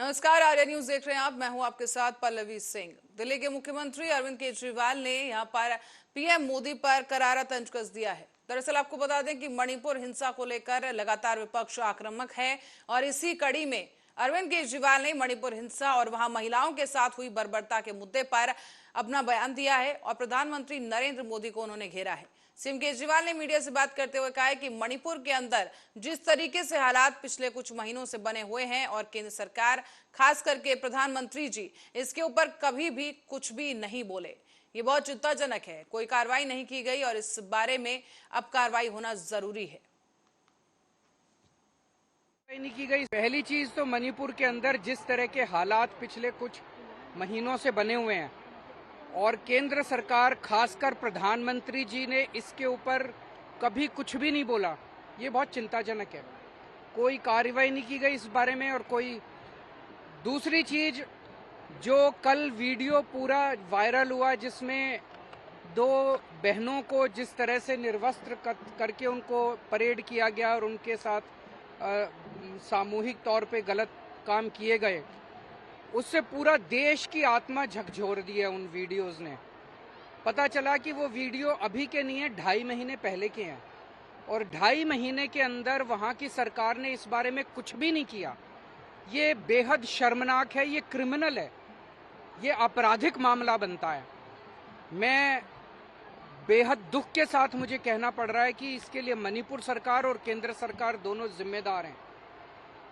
नमस्कार, आर्या न्यूज देख रहे हैं आप। मैं हूं आपके साथ पल्लवी सिंह। दिल्ली के मुख्यमंत्री अरविंद केजरीवाल ने यहां पर पीएम मोदी पर करारा तंज कस दिया है। दरअसल आपको बता दें कि मणिपुर हिंसा को लेकर लगातार विपक्ष आक्रामक है और इसी कड़ी में अरविंद केजरीवाल ने मणिपुर हिंसा और वहां महिलाओं के साथ हुई बर्बरता के मुद्दे पर अपना बयान दिया है और प्रधानमंत्री नरेंद्र मोदी को उन्होंने घेरा है। सीएम केजरीवाल ने मीडिया से बात करते हुए कहा है कि मणिपुर के अंदर जिस तरीके से हालात पिछले कुछ महीनों से बने हुए हैं और केंद्र सरकार खास करके प्रधानमंत्री जी इसके ऊपर कभी भी कुछ भी नहीं बोले, ये बहुत चिंताजनक है। कोई कार्रवाई नहीं की गई और इस बारे में अब कार्रवाई होना जरूरी है। नहीं की गई। पहली चीज तो मणिपुर के अंदर जिस तरह के हालात पिछले कुछ महीनों से बने हुए हैं और केंद्र सरकार खासकर प्रधानमंत्री जी ने इसके ऊपर कभी कुछ भी नहीं बोला, ये बहुत चिंताजनक है। कोई कार्रवाई नहीं की गई इस बारे में। और कोई दूसरी चीज, जो कल वीडियो पूरा वायरल हुआ जिसमें दो बहनों को जिस तरह से निर्वस्त्र करके उनको परेड किया गया और उनके साथ सामूहिक तौर पे गलत काम किए गए, उससे पूरा देश की आत्मा झकझोर दी है। उन वीडियोस ने पता चला कि वो वीडियो अभी के नहीं है, 2.5 महीने पहले के हैं और 2.5 महीने के अंदर वहां की सरकार ने इस बारे में कुछ भी नहीं किया। ये बेहद शर्मनाक है, ये क्रिमिनल है, ये आपराधिक मामला बनता है। मैं बेहद दुख के साथ मुझे कहना पड़ रहा है कि इसके लिए मणिपुर सरकार और केंद्र सरकार दोनों जिम्मेदार हैं।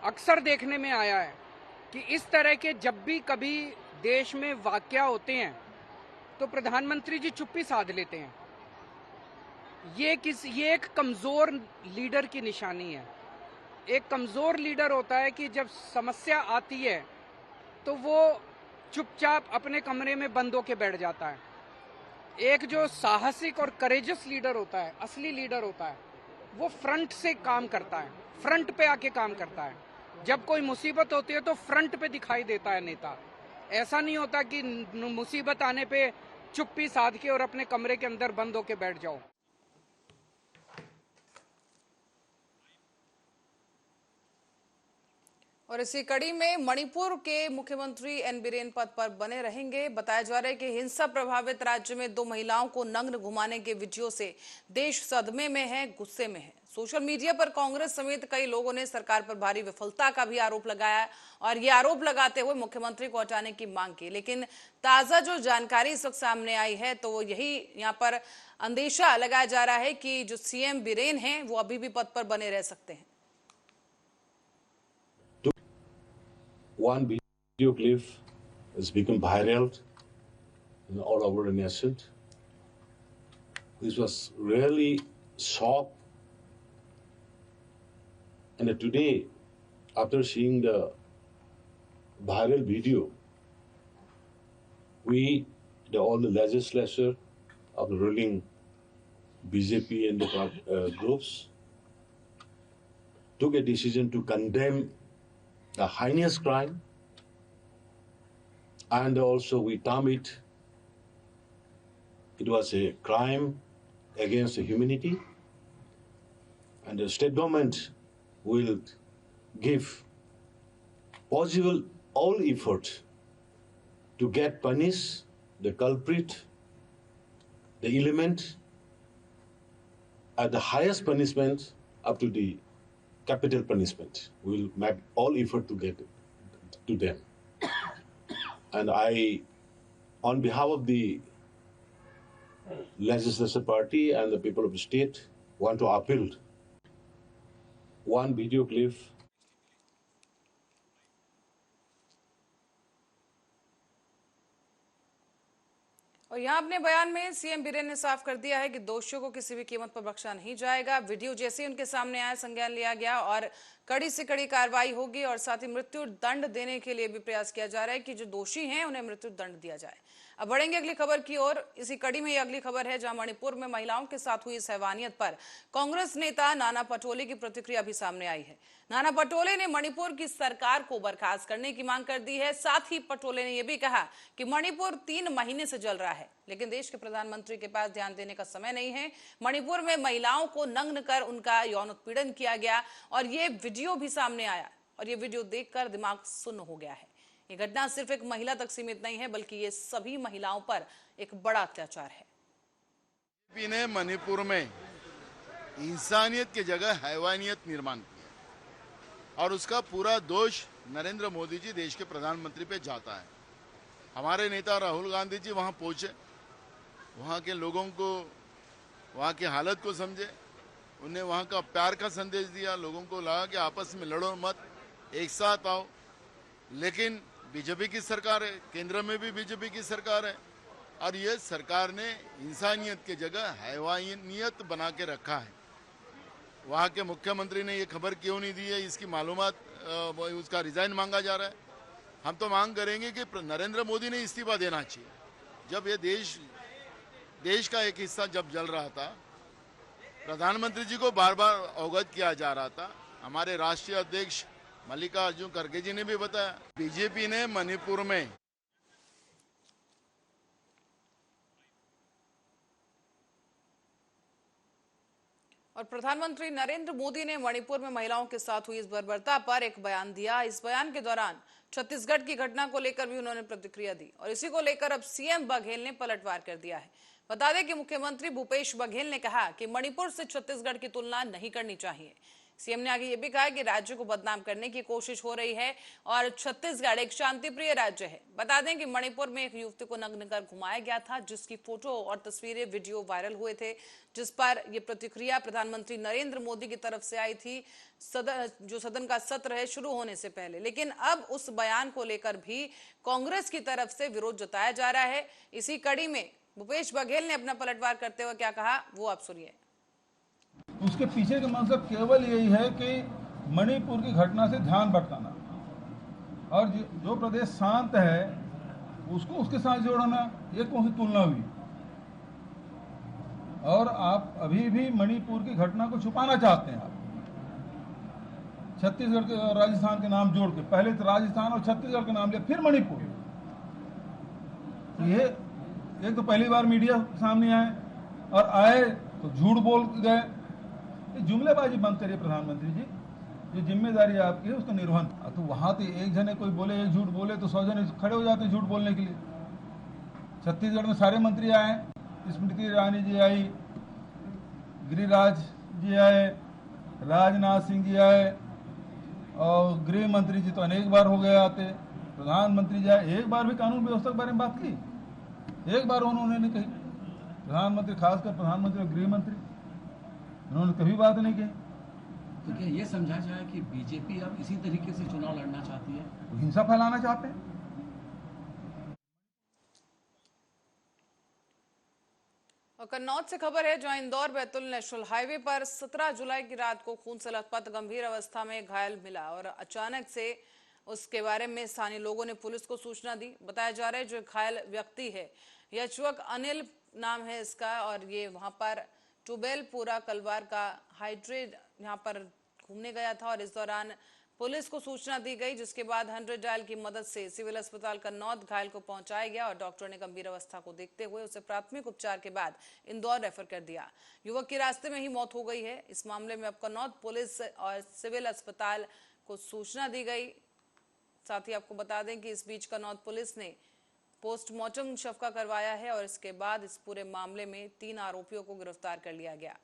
अक्सर देखने में आया है कि इस तरह के जब भी कभी देश में वाकया होते हैं तो प्रधानमंत्री जी चुप्पी साध लेते हैं। ये एक कमजोर लीडर की निशानी है। एक कमजोर लीडर होता है कि जब समस्या आती है तो वो चुपचाप अपने कमरे में बंद होके बैठ जाता है। एक जो साहसिक और करेजस लीडर होता है, असली लीडर होता है, वो फ्रंट से काम करता है, फ्रंट पे आके काम करता है। जब कोई मुसीबत होती है तो फ्रंट पे दिखाई देता है नेता। ऐसा नहीं होता कि मुसीबत आने पे चुप्पी साध के और अपने कमरे के अंदर बंद होके बैठ जाओ। और इसी कड़ी में मणिपुर के मुख्यमंत्री एन बीरेन पद पर बने रहेंगे। बताया जा रहा है कि हिंसा प्रभावित राज्य में 2 महिलाओं को नग्न घुमाने के वीडियो से देश सदमे में है, गुस्से में है। सोशल मीडिया पर कांग्रेस समेत कई लोगों ने सरकार पर भारी विफलता का भी आरोप लगाया और ये आरोप लगाते हुए मुख्यमंत्री को हटाने की मांग की। लेकिन ताजा जो जानकारी इस वक्त सामने आई है तो वो यही यहाँ पर अंदेशा लगाया जा रहा है कि जो सीएम बीरेन है वो अभी भी पद पर बने रह सकते हैं। One video clip has become viral all over the nation. This was really shock. And today, after seeing the viral video, all the legislature of the ruling BJP and the groups took a decision to condemn the heinous crime, and also we term it was a crime against humanity, and the state government will give possible all effort to get punish the culprit, the element at the highest punishment up to the capital punishment. We will make all effort to get to them. And I, on behalf of the legislative party and the people of the state, want to appeal one video clip. और यहाँ अपने बयान में CM Biren ने साफ कर दिया है कि दोषियों को किसी भी कीमत पर बख्शा नहीं जाएगा। वीडियो जैसे ही उनके सामने आया संज्ञान लिया गया और कड़ी से कड़ी कार्रवाई होगी और साथ ही मृत्यु दंड देने के लिए भी प्रयास किया जा रहा है कि जो दोषी हैं उन्हें मृत्यु दंड दिया जाए। अब बढ़ेंगे अगली खबर की ओर। इसी कड़ी में ये अगली खबर है जहां मणिपुर में महिलाओं के साथ हुई इस हैवानियत पर कांग्रेस नेता नाना पटोले की प्रतिक्रिया भी सामने आई है। नाना पटोले ने मणिपुर की सरकार को बर्खास्त करने की मांग कर दी है। साथ ही पटोले ने यह भी कहा कि मणिपुर 3 महीने से जल रहा है, लेकिन देश के प्रधानमंत्री के पास ध्यान देने का समय नहीं है। मणिपुर में महिलाओं को नग्न कर उनका यौन उत्पीड़न किया गया और ये वीडियो भी सामने आया और ये वीडियो देखकर दिमाग सुन्न हो गया है। ये घटना सिर्फ एक महिला तक सीमित नहीं है, बल्कि ये सभी महिलाओं पर एक बड़ा अत्याचार है। बीजेपी ने मणिपुर में इंसानियत की जगह हैवानियत निर्माण किया और उसका पूरा दोष नरेंद्र मोदी जी देश के प्रधानमंत्री पे जाता है। हमारे नेता राहुल गांधी जी वहां पहुंचे, वहां के लोगों को, वहां की हालत को समझे, उन्हें वहां का प्यार का संदेश दिया, लोगों को लगा कि आपस में लड़ो मत, एक साथ आओ। लेकिन बीजेपी की सरकार है, केंद्र में भी बीजेपी की सरकार है और ये सरकार ने इंसानियत की जगह हैवानियत बना के रखा है। वहाँ के मुख्यमंत्री ने ये खबर क्यों नहीं दी है, इसकी मालूमात, उसका रिजाइन मांगा जा रहा है। हम तो मांग करेंगे कि नरेंद्र मोदी ने इस्तीफा देना चाहिए। जब ये देश का एक हिस्सा जब जल रहा था, प्रधानमंत्री जी को बार बार अवगत किया जा रहा था। हमारे राष्ट्रीय अध्यक्ष मल्लिकार्जुन खड़गे जी ने भी बताया, बीजेपी ने मणिपुर में और प्रधानमंत्री नरेंद्र मोदी ने मणिपुर में महिलाओं के साथ हुई इस बर्बरता पर एक बयान दिया। इस बयान के दौरान छत्तीसगढ़ की घटना को लेकर भी उन्होंने प्रतिक्रिया दी और इसी को लेकर अब सीएम बघेल ने पलटवार कर दिया है। बता दें कि मुख्यमंत्री भूपेश बघेल ने कहा कि मणिपुर से छत्तीसगढ़ की तुलना नहीं करनी चाहिए। सीएम ने आगे ये भी कहा कि राज्य को बदनाम करने की कोशिश हो रही है और छत्तीसगढ़ एक शांतिप्रिय राज्य है। बता दें कि मणिपुर में एक युवती को नग्न कर घुमाया गया था, जिसकी फोटो और तस्वीरें, वीडियो वायरल हुए थे, जिस पर यह प्रतिक्रिया प्रधानमंत्री नरेंद्र मोदी की तरफ से आई थी सदन का सत्र है शुरू होने से पहले। लेकिन अब उस बयान को लेकर भी कांग्रेस की तरफ से विरोध जताया जा रहा है। इसी कड़ी में भूपेश बघेल ने अपना पलटवार करते हुए क्या कहा, वो आप सुनिए। उसके पीछे का मकसद केवल यही है कि मणिपुर की घटना से ध्यान भटकाना और जो प्रदेश शांत है उसको उसके साथ जोड़ना। ये कौन सी तुलना हुई? और आप अभी भी मणिपुर की घटना को छुपाना चाहते हैं। आप छत्तीसगढ़ के और राजस्थान के नाम जोड़ के, पहले तो राजस्थान और छत्तीसगढ़ के नाम लिया, फिर मणिपुर। ये एक तो पहली बार मीडिया सामने आए और आए तो झूठ बोल गए। जुमलेबाजी बंद करिए प्रधानमंत्री जी, जो जिम्मेदारी आपकी है उसका निर्वहन। तो वहां तो एक जने कोई बोले, एक झूठ बोले तो 100 जने खड़े हो जाते झूठ बोलने के लिए। छत्तीसगढ़ में सारे मंत्री आए, स्मृति ईरानी जी आई, गिरिराज जी आए, राजनाथ सिंह जी आए और गृह मंत्री जी तो अनेक बार हो गए आते। प्रधानमंत्री जी आए, एक बार भी कानून व्यवस्था के बारे में बात की? एक बार उन्होंने नहीं कही। प्रधानमंत्री, खासकर प्रधानमंत्री और गृह मंत्री, उन्होंने कभी बात नहीं की। तो क्या ये समझा जाए कि बीजेपी अब इसी तरीके से चुनाव लड़ना चाहती है, हिंसा फैलाना चाहते हैं? और कन्नौज से खबर है, जहां इंदौर बैतूल नेशनल हाईवे पर 17 जुलाई की रात को खून से लथपथ गंभीर अवस्था में घायल मिला और अचानक से उसके बारे में स्थानीय लोगों ने पुलिस को सूचना दी। बताया जा रहा है जो घायल व्यक्ति है यशवक अनिल नाम है इसका और ये वहां पर टूबेलपुरा कलवार का हाइड्रेट यहाँ पर घूमने गया था और इस दौरान पुलिस को सूचना दी गई, जिसके बाद 100 डायल की मदद से सिविल अस्पताल कन्नौज घायल को पहुंचाया गया और डॉक्टर ने गंभीर अवस्था को देखते हुए उसे प्राथमिक उपचार के बाद इंदौर रेफर कर दिया। युवक की रास्ते में ही मौत हो गई है। इस मामले में अब कन्नौज पुलिस और सिविल अस्पताल को सूचना दी गई। साथ ही आपको बता दें कि इस बीच कन्नौज पुलिस ने पोस्टमार्टम शव का करवाया है और इसके बाद इस पूरे मामले में 3 आरोपियों को गिरफ्तार कर लिया गया।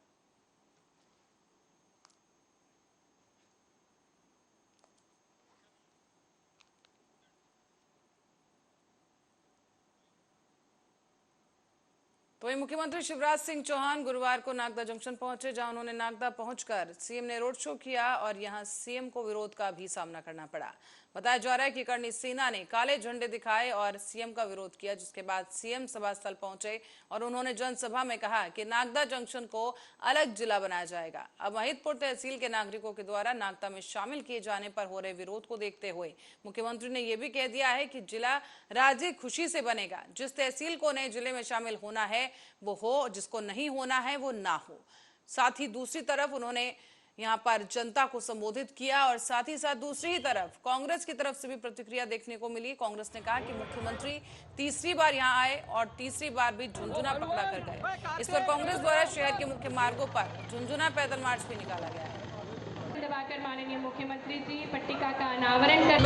तो वहीं मुख्यमंत्री शिवराज सिंह चौहान गुरुवार को नागदा जंक्शन पहुंचे, जहां उन्होंने नागदा पहुंचकर सीएम ने रोड शो किया और यहां सीएम को विरोध का भी सामना करना पड़ा। बताया जा रहा है कि करणी सेना ने काले झंडे दिखाए और सीएम का विरोध किया, जिसके बाद सीएम सभा स्थल पहुंचे और उन्होंने जनसभा में कहा कि नागदा जंक्शन को अलग जिला बनाया जाएगा। अब महिदपुर तहसील के नागरिकों के द्वारा नागदा में शामिल किए जाने पर हो रहे विरोध को देखते हुए मुख्यमंत्री ने यह भी कह दिया है कि जिला राज्य खुशी से बनेगा। जिस तहसील को नए जिले में शामिल होना है वो हो, जिसको नहीं होना है वो ना हो। साथ ही दूसरी तरफ उन्होंने यहां पर जनता को संबोधित किया और साथ ही साथ दूसरी ही तरफ कांग्रेस की तरफ से भी प्रतिक्रिया देखने को मिली। कांग्रेस ने कहा कि मुख्यमंत्री तीसरी बार यहां आए और तीसरी बार भी झुंझुना पकड़ा कर गए। इस पर कांग्रेस द्वारा शहर के मुख्य मार्गों पर झुंझुना पैदल मार्च भी निकाला गया है। दबाकर माननीय मुख्यमंत्री जी पट्टिका का अनावरण कर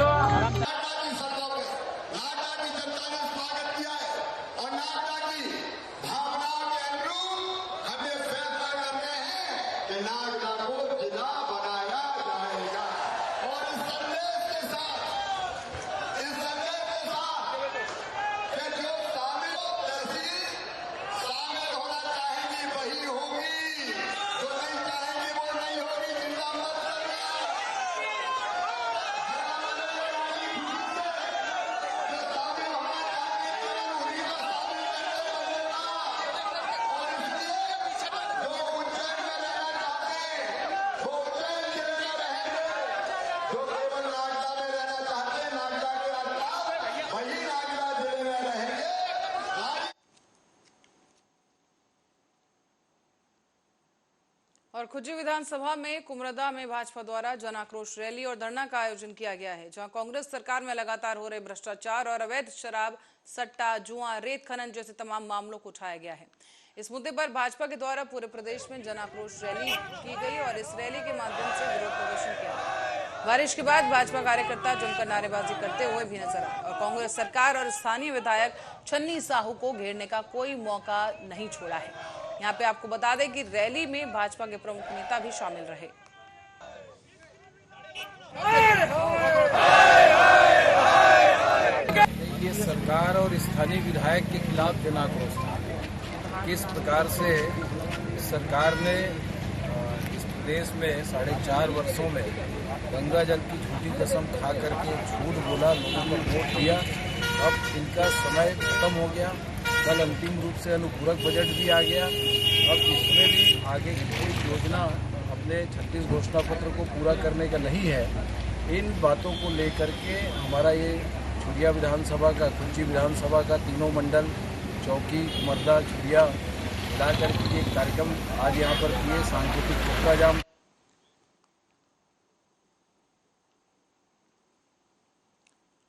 और खुज्जी विधानसभा में कुमरदा में भाजपा द्वारा जन आक्रोश रैली और धरना का आयोजन किया गया है, जहां कांग्रेस सरकार में लगातार हो रहे भ्रष्टाचार और अवैध शराब, सट्टा, जुआ, रेत खनन जैसे तमाम मामलों को उठाया गया है। इस मुद्दे पर भाजपा के द्वारा पूरे प्रदेश में जन आक्रोश रैली की गई और इस रैली के माध्यम से विरोध प्रदर्शन किया गया। बारिश के बाद भाजपा कार्यकर्ता जमकर नारेबाजी करते हुए भी नजर आए और कांग्रेस सरकार और स्थानीय विधायक छन्नी साहू को घेरने का कोई मौका नहीं छोड़ा है। यहाँ पे आपको बता दें कि रैली में भाजपा के प्रमुख नेता भी शामिल रहे। ये सरकार और स्थानीय विधायक के खिलाफ जन आक्रोश था। किस प्रकार से सरकार ने इस प्रदेश में 4.5 वर्षों में गंगा जल की झूठी कसम खा करके झूठ बोला, लोगों को वोट दिया। अब इनका समय खत्म हो गया। कल अंतिम रूप से अनुपूरक बजट भी आ गया। अब इसमें भी आगे की कोई योजना अपने 36 घोषणा पत्र को पूरा करने का नहीं है। इन बातों को लेकर के हमारा ये छुरिया विधानसभा का, खुज्जी विधानसभा का तीनों मंडल, चौकी, कुमरदा, छुरिया मिला करके एक कार्यक्रम आज यहाँ पर किए, सांकेतिक चक्का जाम।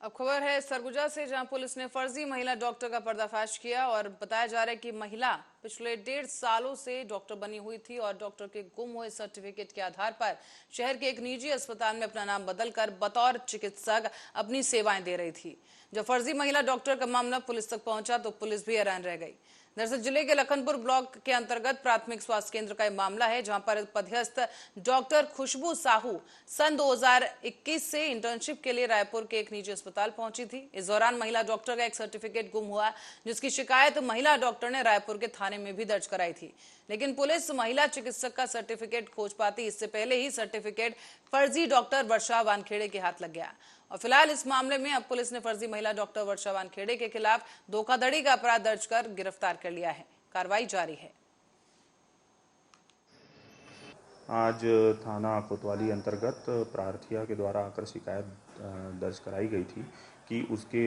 अब खबर है सरगुजा से, जहां पुलिस ने फर्जी महिला डॉक्टर का पर्दाफाश किया और बताया जा रहा है कि महिला पिछले 1.5 सालों से डॉक्टर बनी हुई थी और डॉक्टर के गुम हुए सर्टिफिकेट के आधार पर शहर के एक निजी अस्पताल में अपना नाम बदलकर बतौर चिकित्सक अपनी सेवाएं दे रही थी। जब फर्जी महिला डॉक्टर का मामला पुलिस तक पहुंचा तो पुलिस भी हैरान रह गई। दरअसल जिले के लखनपुर ब्लॉक के अंतर्गत प्राथमिक स्वास्थ्य केंद्र का यह मामला है, जहां पर पदस्थ डॉक्टर खुशबू साहू सन 2021 से इंटर्नशिप के लिए रायपुर के एक निजी अस्पताल पहुंची थी। इस दौरान महिला डॉक्टर का एक सर्टिफिकेट गुम हुआ, जिसकी शिकायत महिला डॉक्टर ने रायपुर के थाने में भी दर्ज कराई थी, लेकिन पुलिस महिला चिकित्सक का सर्टिफिकेट खोज पाती इससे पहले ही सर्टिफिकेट फर्जी डॉक्टर वर्षा वानखेड़े के हाथ लग गया। और फिलहाल इस मामले में अब पुलिस ने फर्जी महिला डॉक्टर वर्षा वानखेड़े के खिलाफ धोखाधड़ी का अपराध दर्ज कर गिरफ्तार कर लिया है। कार्रवाई जारी है। आज थाना कोतवाली अंतर्गत प्रार्थिया के द्वारा आकर शिकायत दर्ज कराई गई थी कि उसके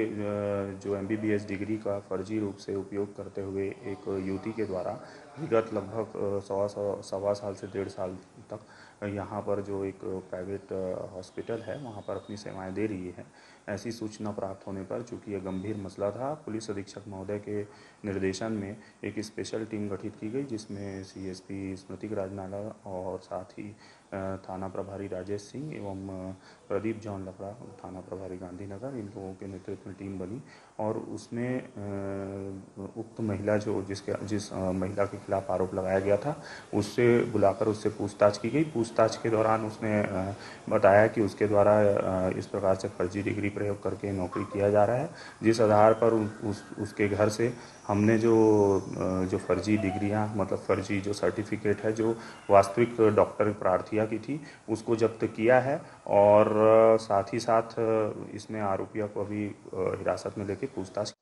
जो MBBS डिग्री का फर्जी रूप से उपयोग करते हुए एक युवती के द्वारा विगत लगभग 1.25 साल से 1.5 साल तक यहाँ पर जो एक प्राइवेट हॉस्पिटल है वहाँ पर अपनी सेवाएं दे रही है। ऐसी सूचना प्राप्त होने पर, चूँकि यह गंभीर मसला था, पुलिस अधीक्षक महोदय के निर्देशन में एक स्पेशल टीम गठित की गई, जिसमें CSP स्मृतिक राजनाला और साथ ही थाना प्रभारी राजेश सिंह एवं प्रदीप जॉन लकड़ा थाना प्रभारी गांधीनगर, इन लोगों के नेतृत्व में टीम बनी और उसमें उक्त महिला जिस महिला के खिलाफ आरोप लगाया गया था उससे बुलाकर उससे पूछताछ की गई। पूछताछ के दौरान उसने बताया कि उसके द्वारा इस प्रकार से फर्जी डिग्री प्रयोग करके नौकरी किया जा रहा है, जिस आधार पर उसके घर से हमने जो फर्जी डिग्रियां, मतलब फर्जी जो सर्टिफिकेट है जो वास्तविक डॉक्टर प्रार्थिया की थी, उसको जब्त किया है और साथ ही साथ इसमें आरोपियों को अभी हिरासत में लेकर पूछताछ।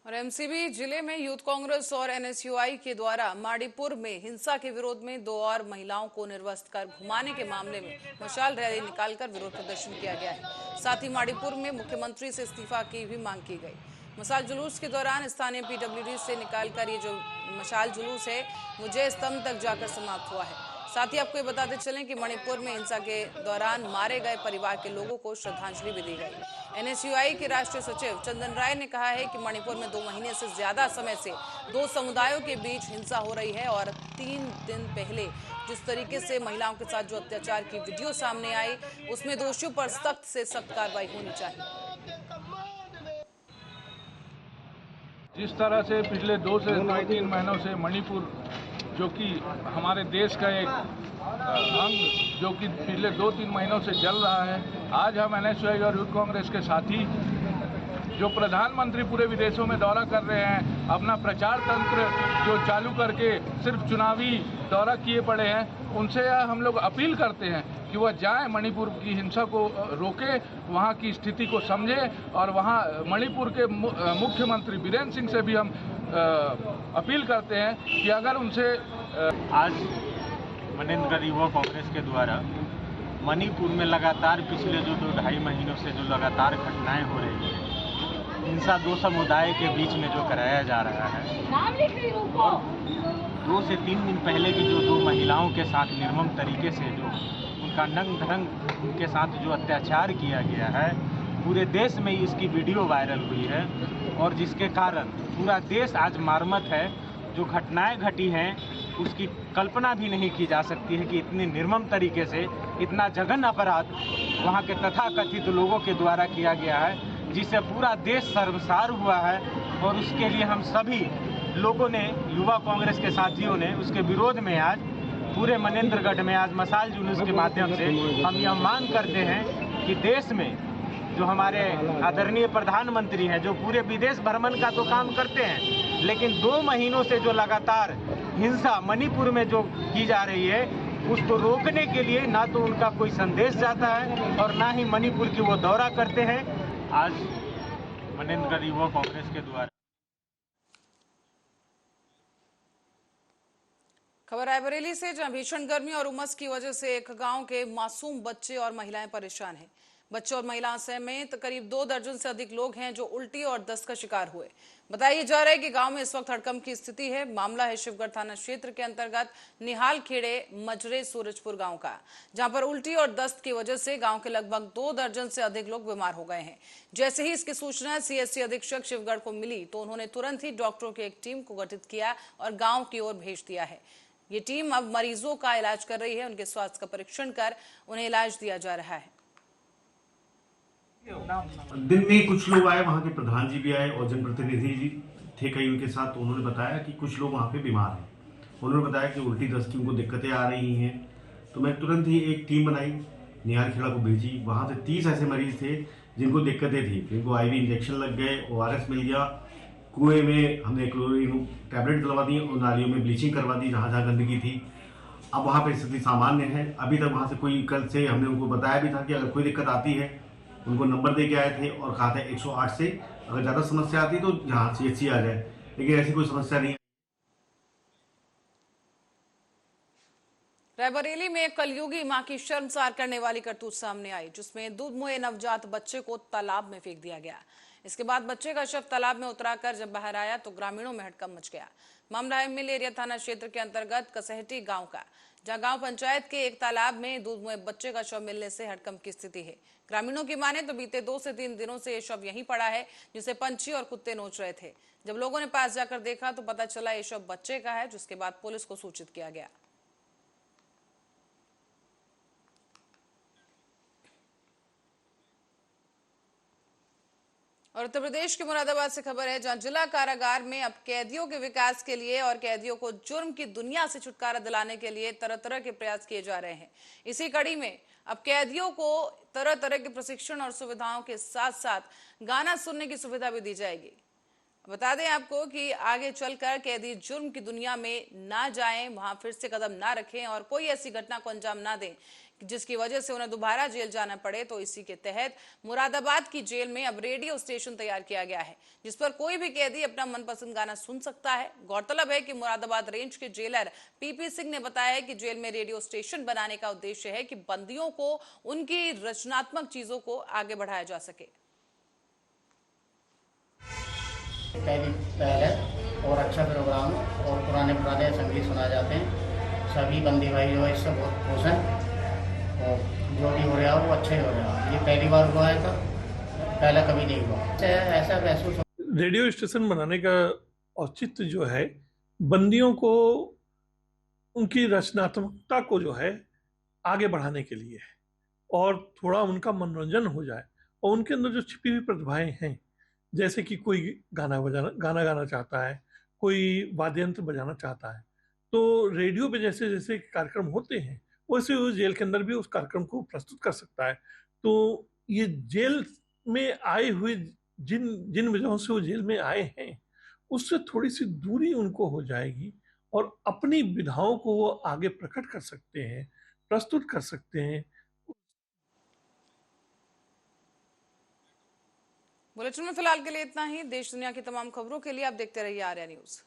और MCB जिले में यूथ कांग्रेस और NSUI के द्वारा माड़ीपुर में हिंसा के विरोध में 2 और महिलाओं को निर्वस्त्र कर घुमाने के मामले में मशाल रैली निकालकर विरोध प्रदर्शन किया गया है। साथ ही माड़ीपुर में मुख्यमंत्री से इस्तीफा की भी मांग की गई। मशाल जुलूस के दौरान स्थानीय PWD से निकालकर ये जो मशाल जुलूस है वो जय स्तंभ तक जाकर समाप्त हुआ है। साथ ही आपको ये बताते चलें कि मणिपुर में हिंसा के दौरान मारे गए परिवार के लोगों को श्रद्धांजलि भी दी गई। एनएसयूआई के राष्ट्रीय सचिव चंदन राय ने कहा है कि मणिपुर में 2 महीने से ज्यादा समय से 2 समुदायों के बीच हिंसा हो रही है और 3 दिन पहले जिस तरीके से महिलाओं के साथ जो अत्याचार की वीडियो सामने आई, उसमें दोषियों पर सख्त से सख्त कार्रवाई होनी चाहिए। जिस तरह से पिछले 2 से 3 महीनों से मणिपुर जो कि हमारे देश का एक अंग जो कि पिछले 2-3 महीनों से जल रहा है, आज हम एनएसयूआई और यूथ कांग्रेस के साथी जो प्रधानमंत्री पूरे विदेशों में दौरा कर रहे हैं, अपना प्रचार तंत्र जो चालू करके सिर्फ चुनावी दौरा किए पड़े हैं, उनसे हम लोग अपील करते हैं कि वह जाएं, मणिपुर की हिंसा को रोके, वहां की स्थिति को समझे और वहां मणिपुर के मुख्यमंत्री बीरेन सिंह से भी हम अपील करते हैं कि अगर उनसे आज मनेंद्रगढ़ युवा कांग्रेस के द्वारा मणिपुर में लगातार पिछले जो 2-2.5 महीनों से जो लगातार घटनाएं हो रही हैं, हिंसा 2 समुदाय के बीच में जो कराया जा रहा है, 2 से 3 दिन पहले की जो 2 महिलाओं के साथ निर्मम तरीके से जो उनका नंग धड़ंग उनके साथ जो अत्याचार किया गया है, पूरे देश में इसकी वीडियो वायरल हुई है और जिसके कारण पूरा देश आज मर्माहत है। जो घटनाएं घटी हैं उसकी कल्पना भी नहीं की जा सकती है कि इतने निर्मम तरीके से इतना जघन्य अपराध वहां के तथाकथित लोगों के द्वारा किया गया है, जिससे पूरा देश शर्मसार हुआ है। और उसके लिए हम सभी लोगों ने, युवा कांग्रेस के साथियों ने, उसके विरोध में आज पूरे मनेंद्रगढ़ में आज मशाल जुलूस के माध्यम से हम यह मांग करते हैं कि देश में जो हमारे आदरणीय प्रधानमंत्री हैं, जो पूरे विदेश भ्रमण का तो काम करते हैं, लेकिन 2 महीनों से जो लगातार हिंसा मणिपुर में जो की जा रही है, उसको रोकने के लिए ना तो उनका कोई संदेश जाता है और ना ही मणिपुर की वो दौरा करते हैं। आज मनेंद्रगढ़ युवा कांग्रेस के द्वारा खबर रायबरेली से, जहां भीषण गर्मी और उमस की वजह से एक गांव के मासूम बच्चे और महिलाएं परेशान हैं। बच्चे और महिलाओं समेत करीब 2 दर्जन से अधिक लोग हैं जो उल्टी और दस्त का शिकार हुए। बताया जा रहा है कि गांव में इस वक्त हड़कंप की स्थिति है। मामला है शिवगढ़ थाना क्षेत्र के अंतर्गत निहाल खेड़े मजरे सूरजपुर गांव का, जहां पर उल्टी और दस्त की वजह से गांव के लगभग 2 दर्जन से अधिक लोग बीमार हो गए हैं। जैसे ही इसकी सूचना सीएससी अधीक्षक शिवगढ़ को मिली तो उन्होंने तुरंत ही डॉक्टरों की एक टीम को गठित किया और गाँव की ओर भेज दिया है। ये टीम अब मरीजों का इलाज कर रही है, उनके स्वास्थ्य का परीक्षण कर उन्हें इलाज दिया जा रहा है। दिन में कुछ लोग आए, वहाँ के प्रधान जी भी आए और जनप्रतिनिधि जी थे कई उनके साथ। तो उन्होंने बताया कि कुछ लोग वहाँ पे बीमार हैं। उन्होंने बताया कि उल्टी दस्त की उनको दिक्कतें आ रही हैं। तो मैं तुरंत ही एक टीम बनाई, निहाल खेड़ा को भेजी। वहाँ से 30 ऐसे मरीज थे जिनको दिक्कतें थी, जिनको आईवी इंजेक्शन लग गए, ORS मिल गया, कुएं में हमने क्लोरीन टैबलेट डलवा दी और नालियों में ब्लीचिंग करवा दी जहाँ जहाँ गंदगी थी। अब वहाँ पर स्थिति सामान्य है। अभी तक वहाँ से कोई, कल से हमने उनको बताया भी था कि अगर कोई दिक्कत आती है, उनको नंबर दे के आए थे और कहा था 108 से अगर ज़्यादा समस्या आती तो जहाँ CHC आ जाए, लेकिन ऐसी कोई समस्या नहीं है। रायबरेली में कलयुगी मां की शर्मसार करने वाली करतूत सामने आई, जिसमें दूध मुहे नवजात बच्चे को तालाब में फेंक दिया गया। इसके बाद बच्चे का शव तालाब में उतराकर जब बाहर आया तो ग्रामीणों में हड़कंप मच गया। मामला है मिल एरिया थाना क्षेत्र के अंतर्गत कसहटी गांव का, जहां गांव पंचायत के एक तालाब में दूध मुहे बच्चे का शव मिलने से हड़कंप की स्थिति है। ग्रामीणों की माने तो बीते 2 से 3 दिनों से ये शव यहीं पड़ा है, जिसे पंछी और कुत्ते नोच रहे थे। जब लोगों ने पास जाकर देखा तो पता चला ये शव बच्चे का है, जिसके बाद पुलिस को सूचित किया गया। और उत्तर प्रदेश के मुरादाबाद से खबर है, जहां जिला कारागार में अब कैदियों के विकास के लिए और कैदियों को जुर्म की दुनिया से छुटकारा दिलाने के लिए तरह तरह के प्रयास किए जा रहे हैं। इसी कड़ी में अब कैदियों को तरह तरह के प्रशिक्षण और सुविधाओं के साथ साथ गाना सुनने की सुविधा भी दी जाएगी। बता दें आपको कि आगे चलकर कैदी जुर्म की दुनिया में ना जाएं, वहां फिर से कदम ना रखें और कोई ऐसी घटना को अंजाम ना दें जिसकी वजह से उन्हें दोबारा जेल जाना पड़े। तो इसी के तहत मुरादाबाद की जेल में अब रेडियो स्टेशन तैयार किया गया है, जिस पर कोई भी कैदी अपना मनपसंद गाना सुन सकता है। गौरतलब है कि मुरादाबाद रेंज के जेलर PP सिंह ने बताया है कि जेल में रेडियो स्टेशन बनाने का उद्देश्य है कि बंदियों को उनकी रचनात्मक चीजों को आगे बढ़ाया जा सके। पहले और अच्छा प्रोग्राम और पुराने संगीत सुनाए जाते हैं। सभी बंदी भाई जो है इससे बहुत खुश हैं और जो भी हो रहा है वो अच्छा ही हो रहा है। ये पहली बार हुआ है, तो पहले कभी नहीं हुआ। ऐसा महसूस रेडियो स्टेशन बनाने का औचित्य जो है बंदियों को उनकी रचनात्मकता को जो है आगे बढ़ाने के लिए है और थोड़ा उनका मनोरंजन हो जाए और उनके अंदर जो छिपी हुई प्रतिभाएं हैं, जैसे कि कोई गाना गाना चाहता है, कोई वाद्य यंत्र बजाना चाहता है, तो रेडियो पे जैसे जैसे कार्यक्रम होते हैं वैसे वो जेल के अंदर भी उस कार्यक्रम को प्रस्तुत कर सकता है। तो ये जेल में आए हुए जिन जिन वजहों से वो जेल में आए हैं उससे थोड़ी सी दूरी उनको हो जाएगी और अपनी विधाओं को वो आगे प्रकट कर सकते हैं, प्रस्तुत कर सकते हैं। बुलेटिन में फिलहाल के लिए इतना ही। देश दुनिया की तमाम खबरों के लिए आप देखते रहिए आर्या न्यूज।